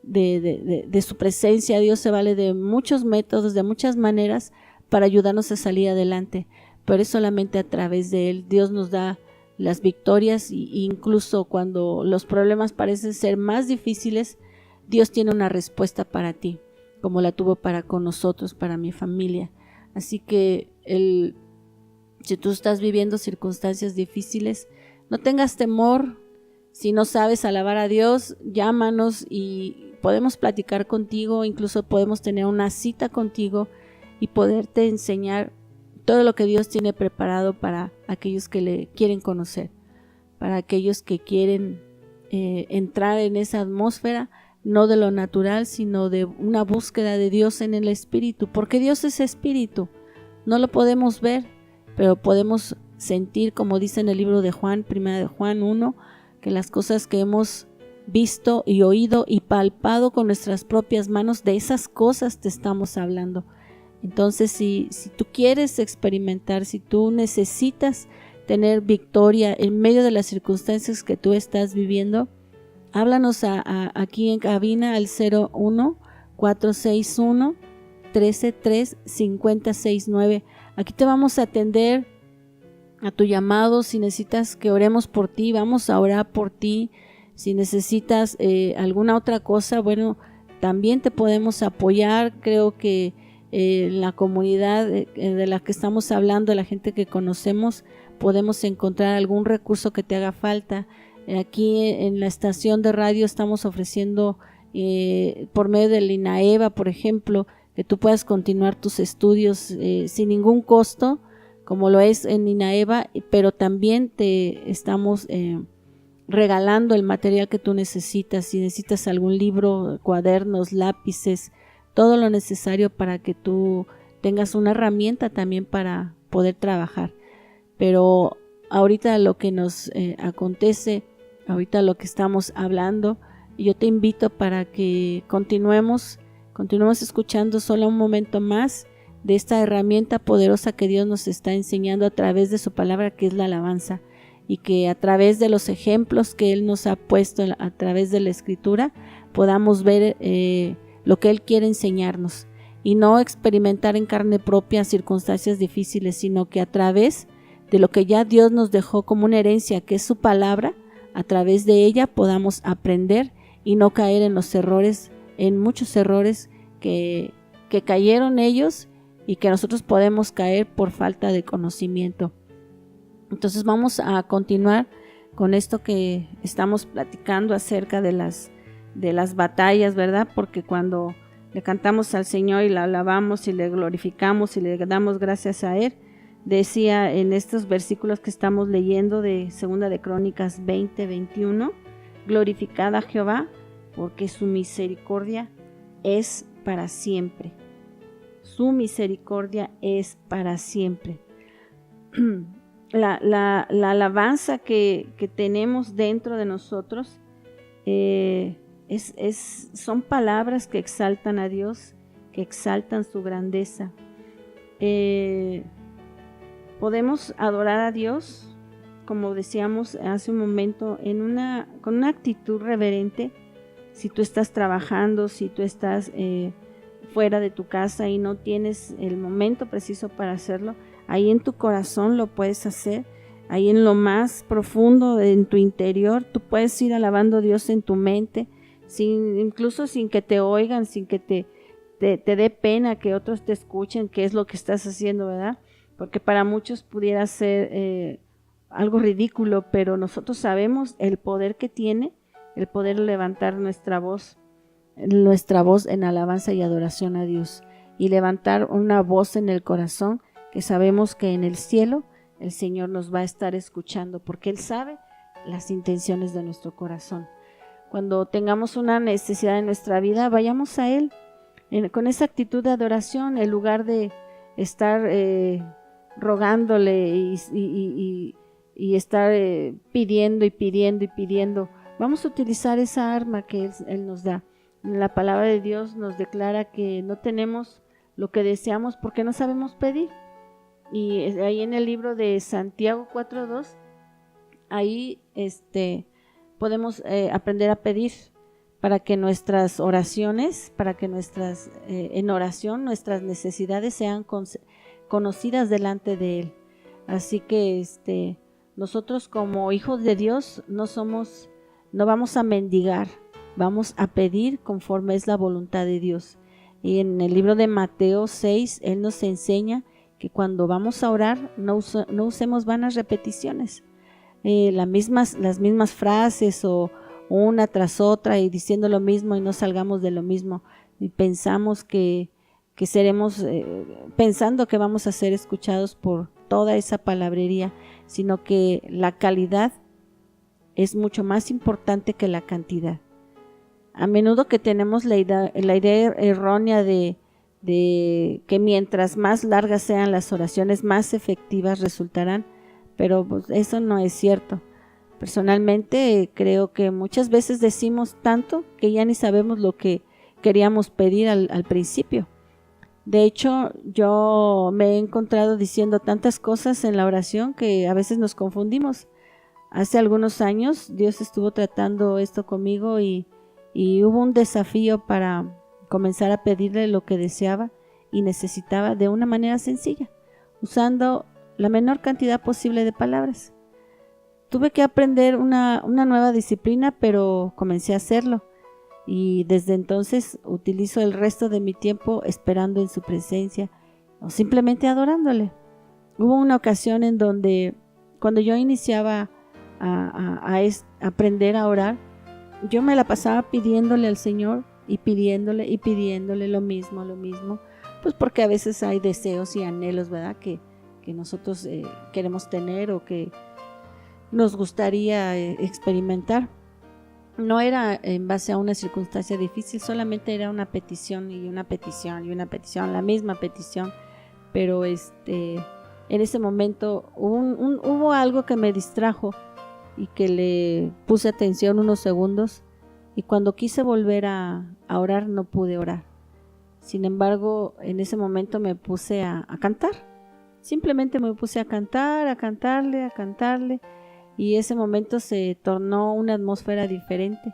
A: de su presencia. Dios se vale de muchos métodos, de muchas maneras para ayudarnos a salir adelante, pero es solamente a través de Él. Dios nos da las victorias, y incluso cuando los problemas parecen ser más difíciles, Dios tiene una respuesta para ti, como la tuvo con nosotros, para mi familia. Así que el Si tú estás viviendo circunstancias difíciles, no tengas temor. Si no sabes alabar a Dios, llámanos y podemos platicar contigo, incluso podemos tener una cita contigo y poderte enseñar todo lo que Dios tiene preparado para aquellos que le quieren conocer, para aquellos que quieren entrar en esa atmósfera, no de lo natural, sino de una búsqueda de Dios en el Espíritu, porque Dios es Espíritu. No lo podemos ver, pero podemos sentir, como dice en el libro de Juan, 1 de Juan 1, que las cosas que hemos visto y oído y palpado con nuestras propias manos, de esas cosas te estamos hablando. Entonces, si tú quieres experimentar, si tú necesitas tener victoria en medio de las circunstancias que tú estás viviendo, háblanos aquí en cabina al 01-461-133-5069. Aquí te vamos a atender a tu llamado. Si necesitas que oremos por ti, vamos a orar por ti. Si necesitas alguna otra cosa, bueno, también te podemos apoyar. Creo que la comunidad de la que estamos hablando, de la gente que conocemos, podemos encontrar algún recurso que te haga falta. Aquí en la estación de radio estamos ofreciendo por medio del INAEVA, por ejemplo, que tú puedas continuar tus estudios sin ningún costo, como lo es en INAEVA, pero también te estamos regalando el material que tú necesitas. Si necesitas algún libro, cuadernos, lápices, todo lo necesario para que tú tengas una herramienta también para poder trabajar. Pero ahorita lo que nos acontece, ahorita lo que estamos hablando, yo te invito para que continuemos escuchando solo un momento más de esta herramienta poderosa que Dios nos está enseñando a través de su palabra, que es la alabanza, y que a través de los ejemplos que Él nos ha puesto a través de la Escritura podamos ver lo que Él quiere enseñarnos y no experimentar en carne propia circunstancias difíciles, sino que a través de lo que ya Dios nos dejó como una herencia, que es su palabra, a través de ella podamos aprender y no caer en los errores, en muchos errores que cayeron ellos y que nosotros podemos caer por falta de conocimiento. Entonces vamos a continuar con esto que estamos platicando acerca de las batallas, ¿verdad? Porque cuando le cantamos al Señor y le alabamos y le glorificamos y le damos gracias a Él, decía en estos versículos que estamos leyendo de 2 de Crónicas 20-21, glorificad a Jehová, porque su misericordia es para siempre. Su misericordia es para siempre. La alabanza que tenemos dentro de nosotros son palabras que exaltan a Dios, que exaltan su grandeza. Podemos adorar a Dios, como decíamos hace un momento, con una actitud reverente. Si tú estás trabajando, si tú estás fuera de tu casa y no tienes el momento preciso para hacerlo, ahí en tu corazón lo puedes hacer, ahí en lo más profundo, en tu interior, tú puedes ir alabando a Dios en tu mente, incluso sin que te oigan, sin que te dé pena que otros te escuchen qué es lo que estás haciendo, ¿verdad? Porque para muchos pudiera ser algo ridículo, pero nosotros sabemos el poder que tiene, el poder levantar nuestra voz en alabanza y adoración a Dios, y levantar una voz en el corazón que sabemos que en el cielo el Señor nos va a estar escuchando, porque Él sabe las intenciones de nuestro corazón. Cuando tengamos una necesidad en nuestra vida, vayamos a Él con esa actitud de adoración, en lugar de estar rogándole y estar pidiendo y pidiendo y pidiendo. Vamos a utilizar esa arma que Él nos da. La palabra de Dios nos declara que no tenemos lo que deseamos porque no sabemos pedir. Y ahí en el libro de Santiago 4:2, ahí podemos aprender a pedir para que nuestras oraciones, en oración nuestras necesidades sean conocidas delante de Él. Así que nosotros como hijos de Dios no vamos a mendigar, vamos a pedir conforme es la voluntad de Dios. Y en el libro de Mateo 6, Él nos enseña que cuando vamos a orar no usemos vanas repeticiones, las mismas frases o una tras otra y diciendo lo mismo y no salgamos de lo mismo y pensamos que seremos, pensando que vamos a ser escuchados por toda esa palabrería, sino que la calidad es mucho más importante que la cantidad. A menudo que tenemos la idea errónea de que mientras más largas sean las oraciones, más efectivas resultarán, pero pues, eso no es cierto. Personalmente creo que muchas veces decimos tanto que ya ni sabemos lo que queríamos pedir al principio. De hecho, yo me he encontrado diciendo tantas cosas en la oración que a veces nos confundimos. Hace algunos años Dios estuvo tratando esto conmigo y hubo un desafío para comenzar a pedirle lo que deseaba y necesitaba de una manera sencilla, usando la menor cantidad posible de palabras. Tuve que aprender una nueva disciplina, pero comencé a hacerlo. Y desde entonces utilizo el resto de mi tiempo esperando en su presencia o simplemente adorándole. Hubo una ocasión en donde cuando yo iniciaba a aprender a orar, yo me la pasaba pidiéndole al Señor y pidiéndole lo mismo, pues porque a veces hay deseos y anhelos, ¿verdad? Que nosotros queremos tener o que nos gustaría experimentar. No era en base a una circunstancia difícil, solamente era una petición y una petición y una petición, la misma petición, pero en ese momento hubo algo que me distrajo y que le puse atención unos segundos y cuando quise volver a orar no pude orar. Sin embargo, en ese momento me puse a cantar, simplemente me puse a cantarle. Y ese momento se tornó una atmósfera diferente,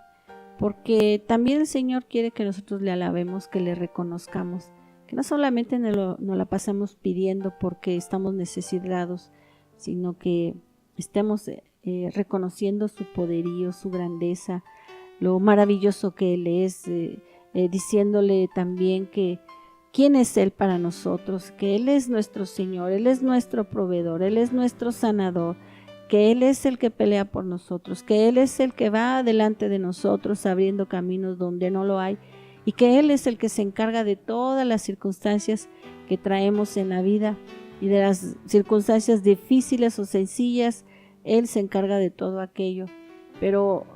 A: porque también el Señor quiere que nosotros le alabemos, que le reconozcamos, que no solamente nos la pasamos pidiendo porque estamos necesitados, sino que estemos reconociendo su poderío, su grandeza, lo maravilloso que Él es, diciéndole también que quién es Él para nosotros, que Él es nuestro Señor, Él es nuestro proveedor, Él es nuestro sanador, que Él es el que pelea por nosotros, que Él es el que va delante de nosotros abriendo caminos donde no lo hay y que Él es el que se encarga de todas las circunstancias que traemos en la vida y de las circunstancias difíciles o sencillas. Él se encarga de todo aquello. Pero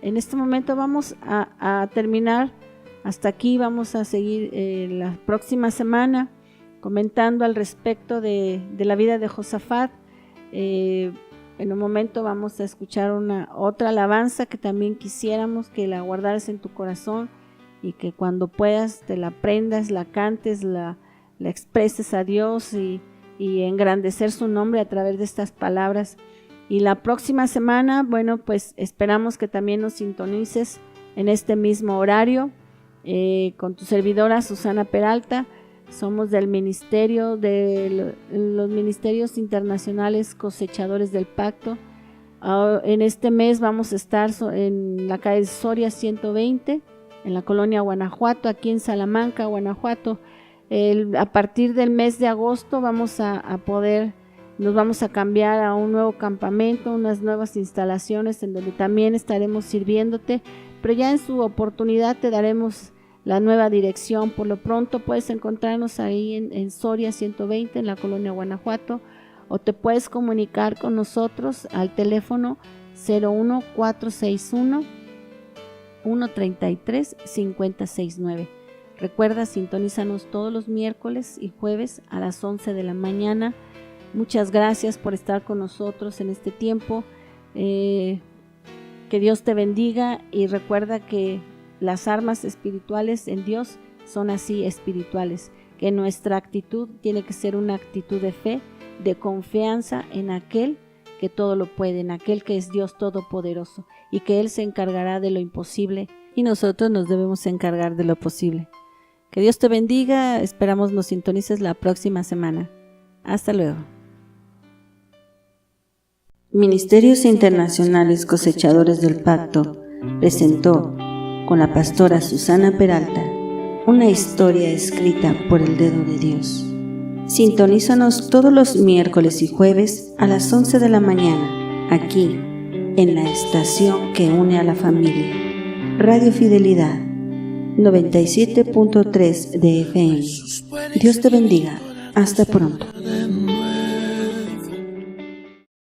A: en este momento vamos a terminar hasta aquí. Vamos a seguir la próxima semana comentando al respecto de la vida de Josafat. En un momento vamos a escuchar otra alabanza que también quisiéramos que la guardaras en tu corazón y que cuando puedas te la aprendas, la cantes, la expreses a Dios y engrandecer su nombre a través de estas palabras. Y la próxima semana, bueno, pues esperamos que también nos sintonices en este mismo horario con tu servidora Susana Peralta. Somos del ministerio de los ministerios internacionales Cosechadores del Pacto. En este mes vamos a estar en la calle Soria 120, en la colonia Guanajuato, aquí en Salamanca, Guanajuato. A partir del mes de agosto nos vamos a cambiar a un nuevo campamento, unas nuevas instalaciones en donde también estaremos sirviéndote, pero ya en su oportunidad te daremos la nueva dirección. Por lo pronto puedes encontrarnos ahí en Soria 120, en la colonia Guanajuato, o te puedes comunicar con nosotros al teléfono 01461 133 5069. Recuerda, sintonízanos todos los miércoles y jueves a las 11 de la mañana. Muchas gracias por estar con nosotros en este tiempo. Que Dios te bendiga y recuerda que las armas espirituales en Dios son así espirituales, que nuestra actitud tiene que ser una actitud de fe, de confianza en aquel que todo lo puede, en aquel que es Dios todopoderoso y que Él se encargará de lo imposible y nosotros nos debemos encargar de lo posible. Que Dios te bendiga, esperamos nos sintonices la próxima semana. Hasta luego.
C: Ministerios Internacionales Cosechadores del Pacto presentó con la pastora Susana Peralta una historia escrita por el dedo de Dios. Sintonízanos todos los miércoles y jueves a las 11 de la mañana, aquí, en la estación que une a la familia. Radio Fidelidad, 97.3 de FM. Dios te bendiga. Hasta pronto.